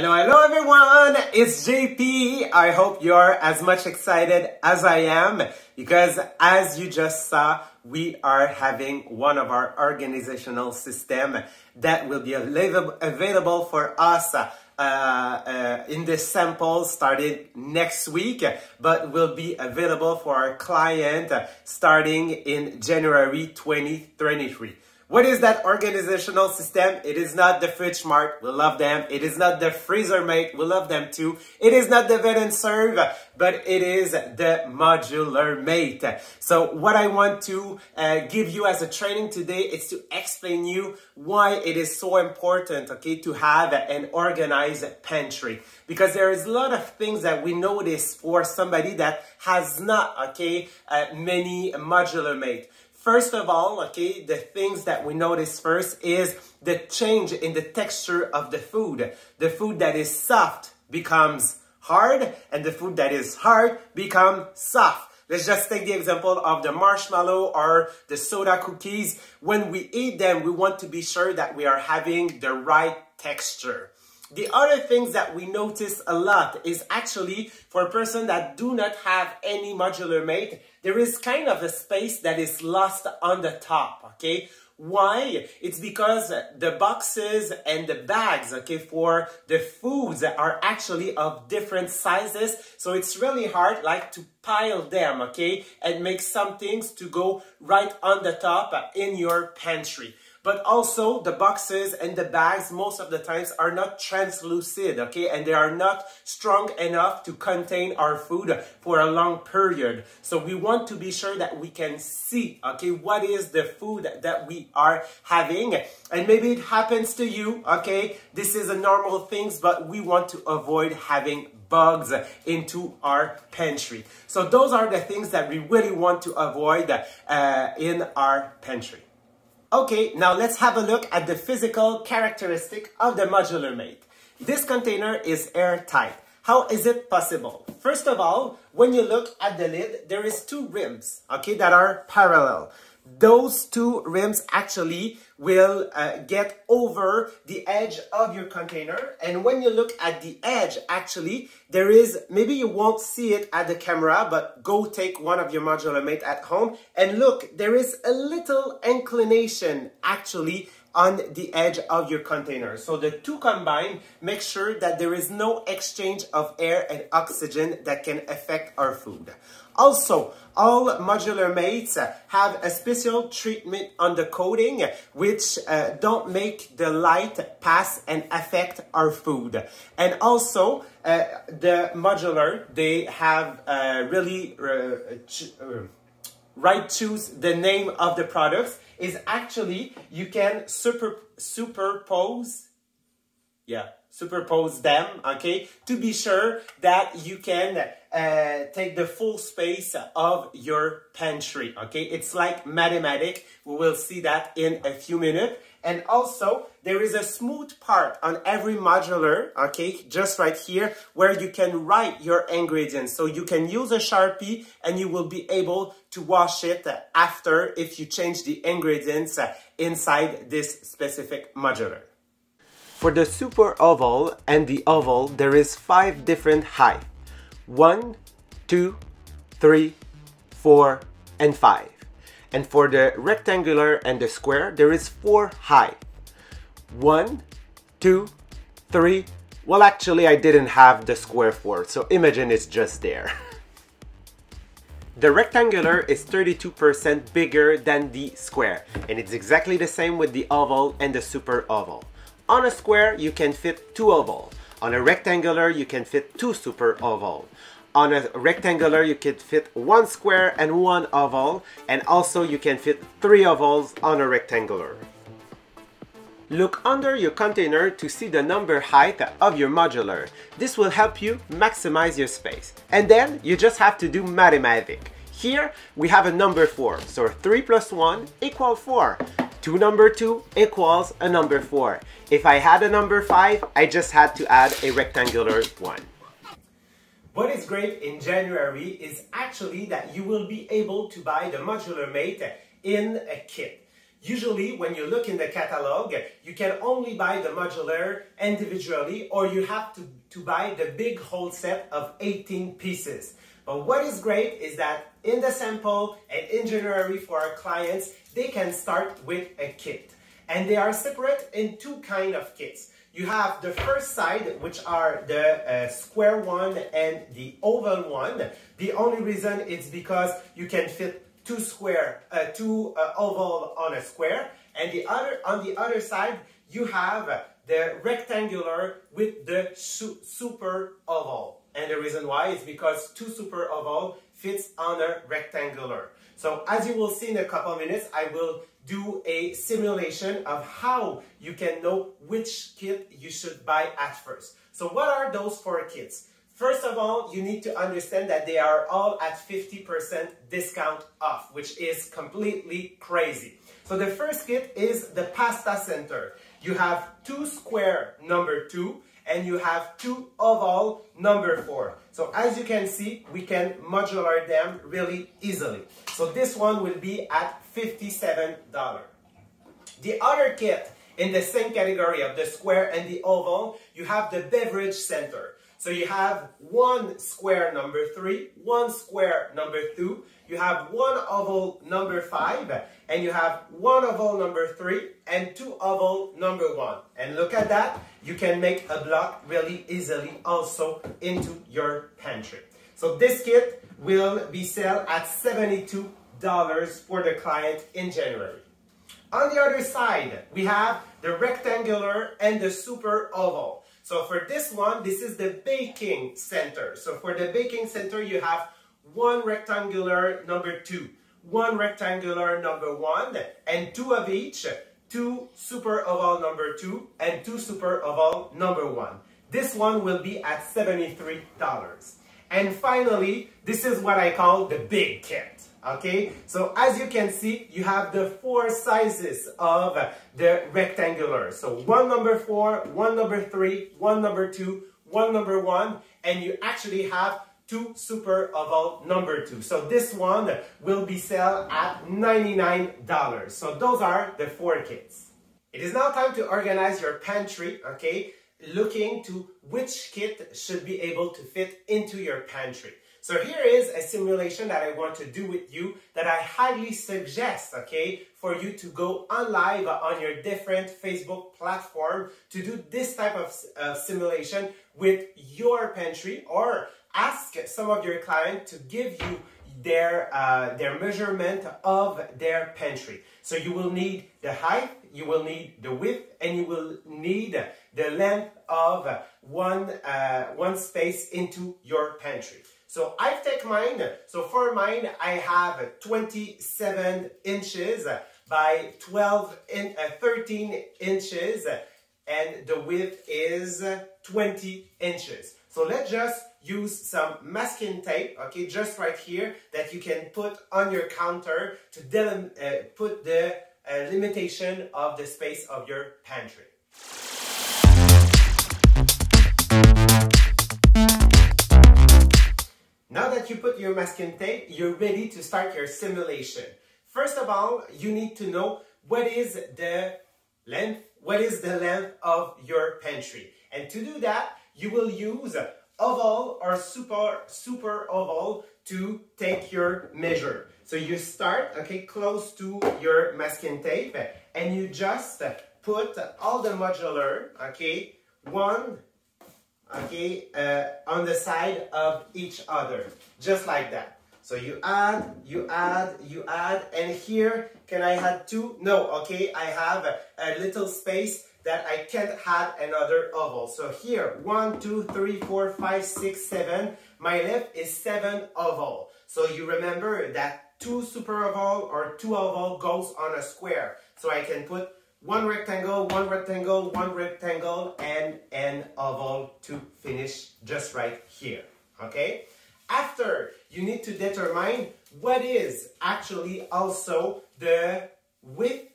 Hello, hello everyone! It's JP. I hope you're as much excited as I am because as you just saw, we are having one of our organizational system that will be available for us in the sample started next week, but will be available for our client starting in January 2023. What is that organizational system? It is not the Fridge Mart, we love them. It is not the Freezer Mate, we love them too. It is not the Vet and Serve, but it is the Modular Mate. So what I want to give you as a training today is to explain you why it is so important, okay, to have an organized pantry. Because there is a lot of things that we notice for somebody that has not, okay, many Modular Mate. First of all, okay, the things that we notice first is the change in the texture of the food. The food that is soft becomes hard, and the food that is hard becomes soft. Let's just take the example of the marshmallow or the soda cookies. When we eat them, we want to be sure that we are having the right texture. The other things that we notice a lot is actually for a person that do not have any Modular Mate, there is kind of a space that is lost on the top, okay? Why? It's because the boxes and the bags, okay, for the foods are actually of different sizes. So it's really hard like to pile them, okay, and make some things to go right on the top in your pantry. But also the boxes and the bags most of the times are not translucent, okay? And they are not strong enough to contain our food for a long period. So we want to be sure that we can see, okay, what is the food that we are having. And maybe it happens to you, okay? This is a normal thing, but we want to avoid having bugs into our pantry. So those are the things that we really want to avoid in our pantry. Okay, now let's have a look at the physical characteristic of the Modular Mate. This container is airtight. How is it possible? First of all, when you look at the lid, there is two rims, okay, that are parallel. Those two rims actually will get over the edge of your container. And when you look at the edge, actually, there is, maybe you won't see it at the camera, but go take one of your Modular Mate at home and look, there is a little inclination actually on the edge of your container. So the two combined make sure that there is no exchange of air and oxygen that can affect our food. Also, all Modular Mates have a special treatment on the coating which don't make the light pass and affect our food. And also, the Modular, they have really choose the name of the products is actually you can superpose them, okay, to be sure that you can take the full space of your pantry, okay? It's like mathematics. We will see that in a few minutes. And also, there is a smooth part on every Modular, okay, just right here, where you can write your ingredients. So you can use a Sharpie and you will be able to wash it after if you change the ingredients inside this specific Modular. For the super oval and the oval, there is 5 different heights. 1, 2, 3, 4, and 5. And for the rectangular and the square, there is 4 heights. 1, 2, 3. Well, actually, I didn't have the square 4, so imagine it's just there. The rectangular is 32% bigger than the square, and it's exactly the same with the oval and the super oval. On a square, you can fit 2 oval. On a rectangular, you can fit 2 super oval. On a rectangular, you can fit 1 square and 1 oval, and also you can fit 3 ovals on a rectangular. Look under your container to see the number height of your Modular. This will help you maximize your space. And then you just have to do mathematics. Here we have a number 4, so 3 plus 1 equals 4. 2 number 2 equals a number 4. If I had a number 5, I just had to add a rectangular 1. What is great in January is actually that you will be able to buy the Modular Mate in a kit. Usually, when you look in the catalog, you can only buy the modular individually, or you have to buy the big whole set of 18 pieces. But what is great is that in the sample and in January for our clients, they can start with a kit. And they are separate in two kinds of kits. You have the first side, which are the square one and the oval one. The only reason is because you can fit two oval on a square, and on the other side you have the rectangular with the super oval. And the reason why is because two super oval fits on a rectangular. So as you will see in a couple minutes, I will do a simulation of how you can know which kit you should buy at first. So what are those four kits? First of all, you need to understand that they are all at 50% discount off, which is completely crazy. So the first kit is the pasta center. You have two square number 2 and you have two oval number 4. So as you can see, we can modular them really easily. So this one will be at $57. The other kit in the same category of the square and the oval, you have the beverage center. So you have one square number 3, one square number 2, you have one oval number 5, and you have one oval number 3 and two oval number 1. And look at that, you can make a block really easily also into your pantry. So this kit will be sold at $72 for the client in January. On the other side, we have the rectangular and the super oval. So for this one, this is the baking center. So for the baking center, you have one rectangular number 2, one rectangular number 1, and two of each, two super oval number 2, and two super oval number 1. This one will be at $73. And finally, this is what I call the big kit. Okay, so as you can see, you have the 4 sizes of the rectangular. So one number 4, one number 3, one number 2, one number 1, and you actually have two super oval number 2. So this one will be sold at $99. So those are the 4 kits. It is now time to organize your pantry, okay? Looking to which kit should be able to fit into your pantry. So here is a simulation that I want to do with you that I highly suggest, okay, for you to go on live on your different Facebook platform to do this type of simulation with your pantry, or ask some of your clients to give you their measurement of their pantry. So you will need the height, you will need the width, and you will need the length of one space into your pantry. So I've taken mine. So for mine, I have 27 inches by 13 inches, and the width is 20 inches. So let's just use some masking tape, okay, just right here, that you can put on your counter to put the limitation of the space of your pantry. Now that you put your masking tape, you're ready to start your simulation. First of all, you need to know what is the length of your pantry. And to do that, you will use oval or super oval to take your measure. So you start, okay, close to your masking tape, and you just put all the modular, okay, on the side of each other, just like that. So you add, and here, can I add 2? No, okay, I have a little space that I can't add another oval. So here, 1, 2, 3, 4, 5, 6, 7, my left is 7 oval. So you remember that 2 super oval or 2 oval goes on a square. So I can put one rectangle, one rectangle, one rectangle, and an oval to finish just right here, okay? After, you need to determine what is actually also the width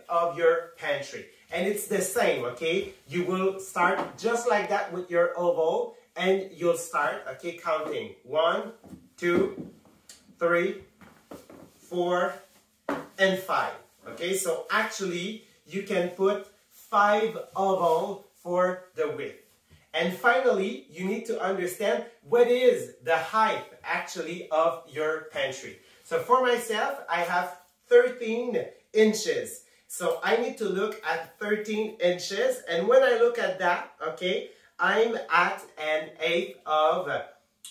of your pantry. And it's the same, okay? You will start just like that with your oval, and you'll start, okay, counting. 1, 2, 3, 4, and 5. Okay, so actually you can put 5 oval for the width. And finally, you need to understand what is the height actually of your pantry. So for myself, I have 13 inches. So I need to look at 13 inches. And when I look at that, okay, I'm at an eighth of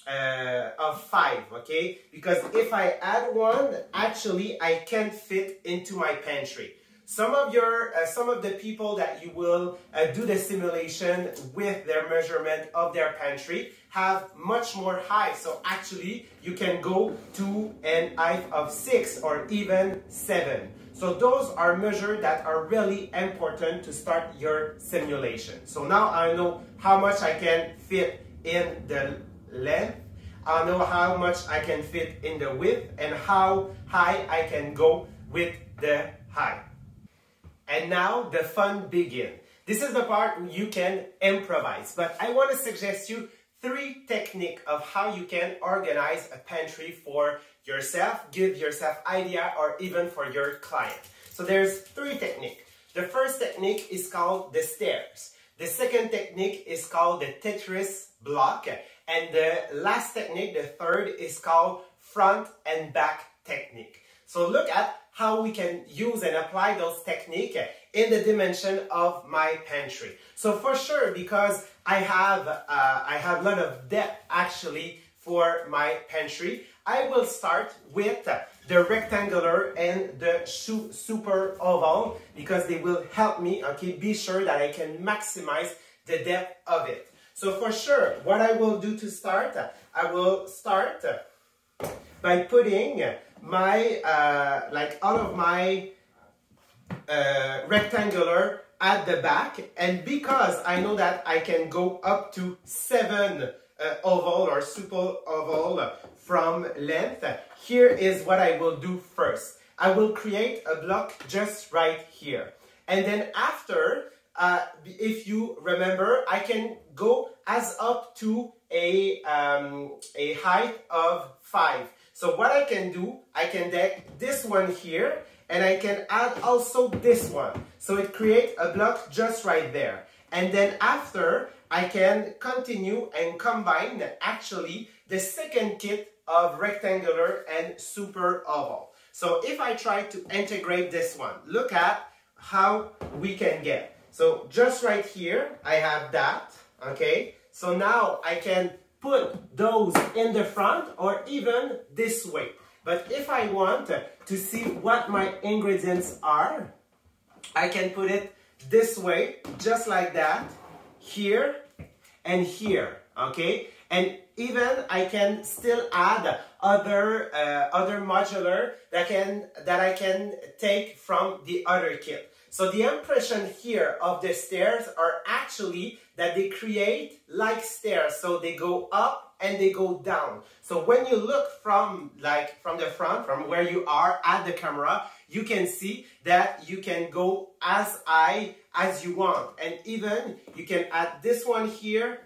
5, okay? Because if I add 1, actually I can't fit into my pantry. Some of the people that you will do the simulation with their measurement of their pantry have much more height. So actually you can go to an height of 6 or even 7. So those are measures that are really important to start your simulation. So now I know how much I can fit in the length. I know how much I can fit in the width and how high I can go with the height. And now the fun begins. This is the part where you can improvise, but I want to suggest you 3 techniques of how you can organize a pantry for yourself, give yourself idea, or even for your client. So there's 3 techniques. The first technique is called the stairs. The second technique is called the Tetris block. And the last technique, the third, is called front and back technique. So look at how we can use and apply those techniques in the dimension of my pantry. So for sure, because I have a lot of depth actually for my pantry, I will start with the rectangular and the super oval because they will help me, okay, be sure that I can maximize the depth of it. So for sure, what I will do to start, I will start by putting my, all of my rectangular at the back. And because I know that I can go up to 7 oval or super oval from length, here is what I will do first. I will create a block just right here. And then after, if you remember, I can go as up to a height of 5. So what I can do, I can take this one here and I can add also this one. So it creates a block just right there. And then after, I can continue and combine actually the second kit of rectangular and super oval. So if I try to integrate this one, look at how we can get. So just right here, I have that, okay? So now I can put those in the front or even this way. But if I want to see what my ingredients are, I can put it this way, just like that, here and here, okay? And even I can still add other modular that I can take from the other kit. So the impression here of the stairs are actually that they create like stairs. So they go up and they go down. So when you look from the front, from where you are at the camera, you can see that you can go as high as you want. And even you can add this one here.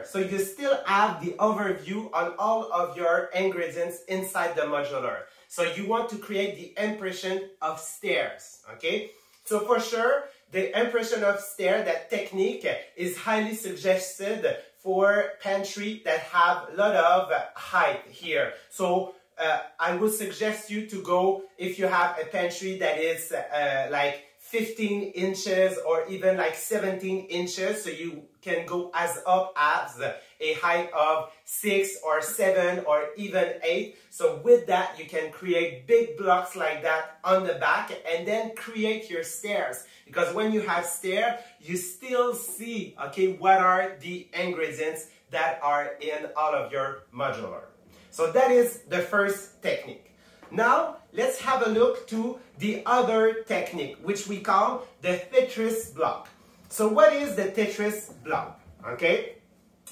So you still have the overview on all of your ingredients inside the modular. So you want to create the impression of stairs, okay? So for sure, the impression of stair, that technique is highly suggested for pantry that have a lot of height here. So I would suggest you to go if you have a pantry that is like 15 inches or even like 17 inches. So you can go as up as a height of 6 or 7 or even 8. So with that, you can create big blocks like that on the back and then create your stairs. Because when you have stairs, you still see, okay, what are the ingredients that are in all of your modular. So that is the first technique. Now, let's have a look to the other technique, which we call the Tetris block. So what is the Tetris block? Okay,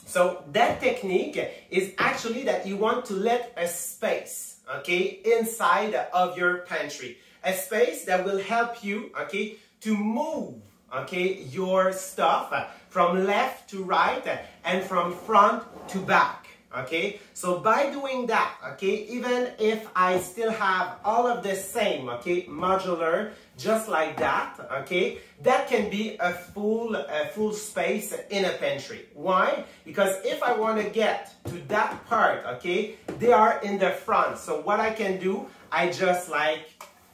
so that technique is actually that you want to let a space, okay, inside of your pantry. A space that will help you, okay, to move, okay, your stuff from left to right and from front to back. okay? So by doing that, okay, even if I still have all of the same, okay, modular, just like that, okay, that can be a full space in a pantry. Why? Because if I want to get to that part, okay, they are in the front. So what I can do, I just like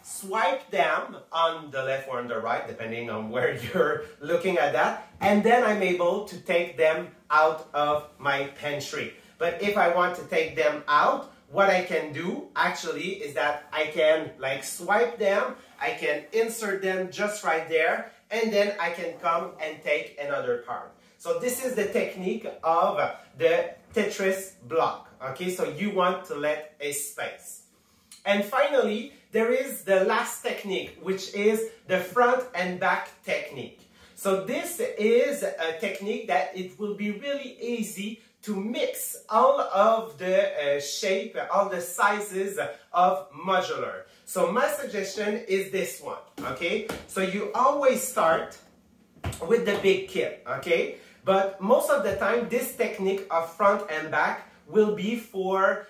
swipe them on the left or on the right, depending on where you're looking at that, and then I'm able to take them out of my pantry. But if I want to take them out, what I can do actually is that I can like swipe them, I can insert them just right there, and then I can come and take another part. So this is the technique of the Tetris block, okay? So you want to let a space. And finally, there is the last technique, which is the front and back technique. So this is a technique that it will be really easy to mix all of the shape, all the sizes of modular. So my suggestion is this one, okay? So you always start with the big kit, okay? But most of the time, this technique of front and back will be for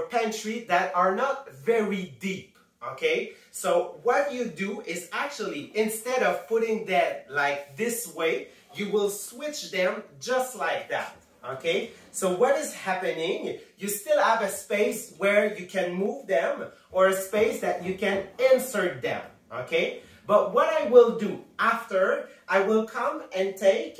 pantry that are not very deep, okay? So what you do is actually, instead of putting them like this way, you will switch them just like that, okay? So what is happening, you still have a space where you can move them or a space that you can insert them, okay? But what I will do after, I will come and take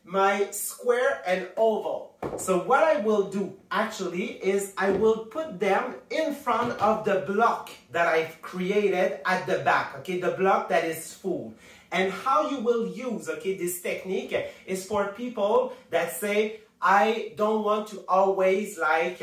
my square and oval. So what I will do actually is I will put them in front of the block that I've created at the back, okay, the block that is full. And how you will use, okay, this technique is for people that say, I don't want to always like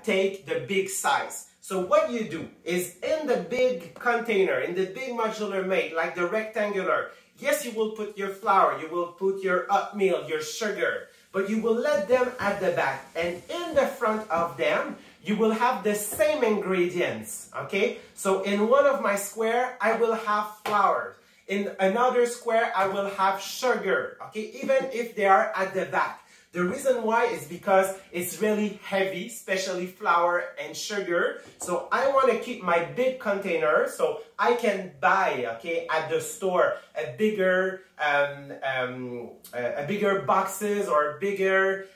take the big size. So what you do is in the big container, in the big modular made, like the rectangular, yes, you will put your flour, you will put your oatmeal, your sugar, but you will let them at the back. And in the front of them, you will have the same ingredients, okay? So in one of my square, I will have flour. In another square, I will have sugar, okay? Even if they are at the back. The reason why is because it's really heavy, especially flour and sugar. So I want to keep my big container, so I can buy, okay, at the store a bigger boxes or bigger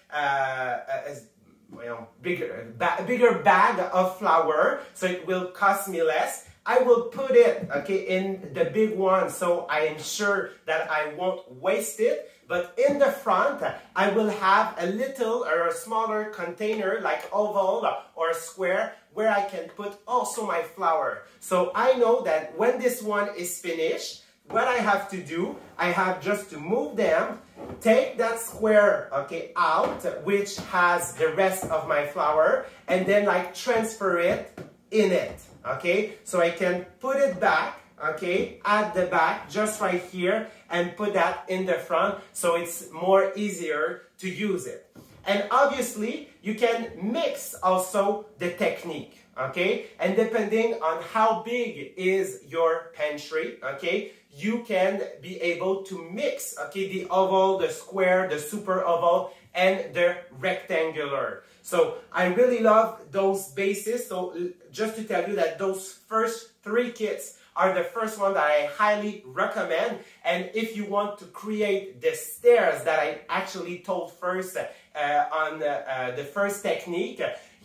bigger bag of flour, so it will cost me less. I will put it, okay, in the big one, so I am sure that I won't waste it. But in the front, I will have a little or a smaller container like oval or square where I can put also my flour. So I know that when this one is finished, what I have to do, I have just to move them, take that square, okay, out, which has the rest of my flour, and then like transfer it in it, okay? So I can put it back, okay, at the back, just right here, and put that in the front, so it's more easier to use it. And obviously, you can mix also the technique, okay? And depending on how big is your pantry, okay, you can be able to mix, okay, the oval, the square, the super oval, and the rectangular. So I really love those bases. So just to tell you that those first 3 kits are the first one that I highly recommend. And if you want to create the stairs that I actually told first on the first technique,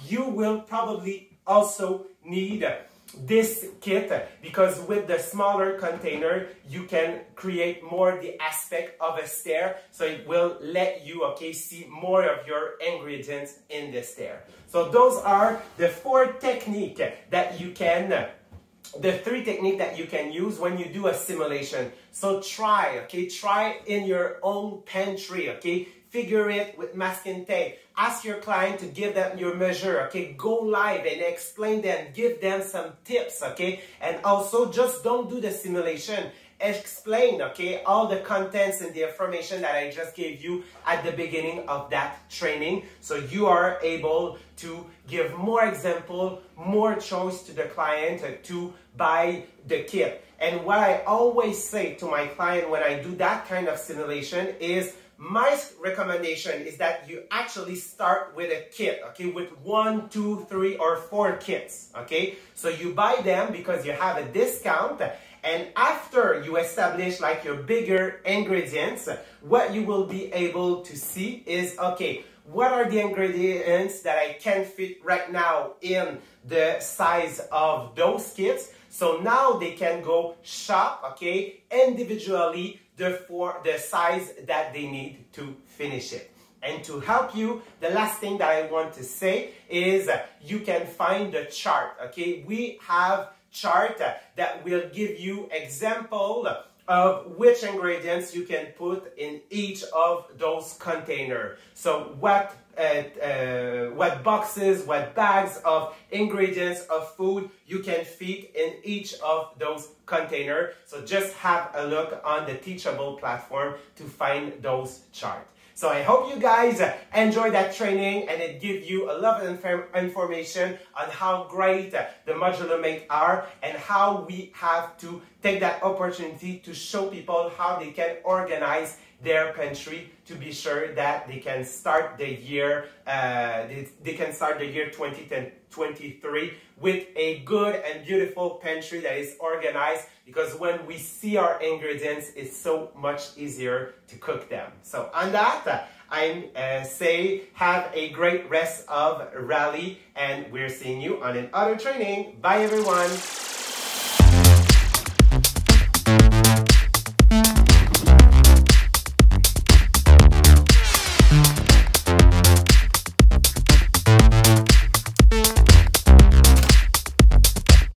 you will probably also need this kit, because with the smaller container you can create more the aspect of a stair, so it will let you, okay, see more of your ingredients in the stair. So those are the 4 techniques that you can the 3 techniques that you can use when you do a simulation. So try, okay, try in your own pantry, okay, figure it with masking tape. Ask your client to give them your measure, okay, go live and explain them, give them some tips, okay, and also just don't do the simulation. Explain, okay, all the contents and the information that I just gave you at the beginning of that training, so you are able to give more example, more choice to the client to buy the kit. And what I always say to my client when I do that kind of simulation is, my recommendation is that you actually start with a kit, okay, with 1, 2, 3, or 4 kits, okay? So you buy them because you have a discount, and after you establish like your bigger ingredients, what you will be able to see is, okay, what are the ingredients that I can fit right now in the size of those kits? So now they can go shop, okay, individually for the size that they need to finish it. And to help you, the last thing that I want to say is you can find the chart, okay? We have chart that will give you example of which ingredients you can put in each of those containers. So what boxes, what bags of ingredients of food you can fit in each of those containers. So just have a look on the Teachable platform to find those charts. So I hope you guys enjoy that training and it gives you a lot of information on how great the modular make are and how we have to take that opportunity to show people how they can organize their pantry to be sure that they can start the year 2023 with a good and beautiful pantry that is organized, because when we see our ingredients, it's so much easier to cook them. So on that, I say have a great rest of rally, and we're seeing you on another training. Bye everyone.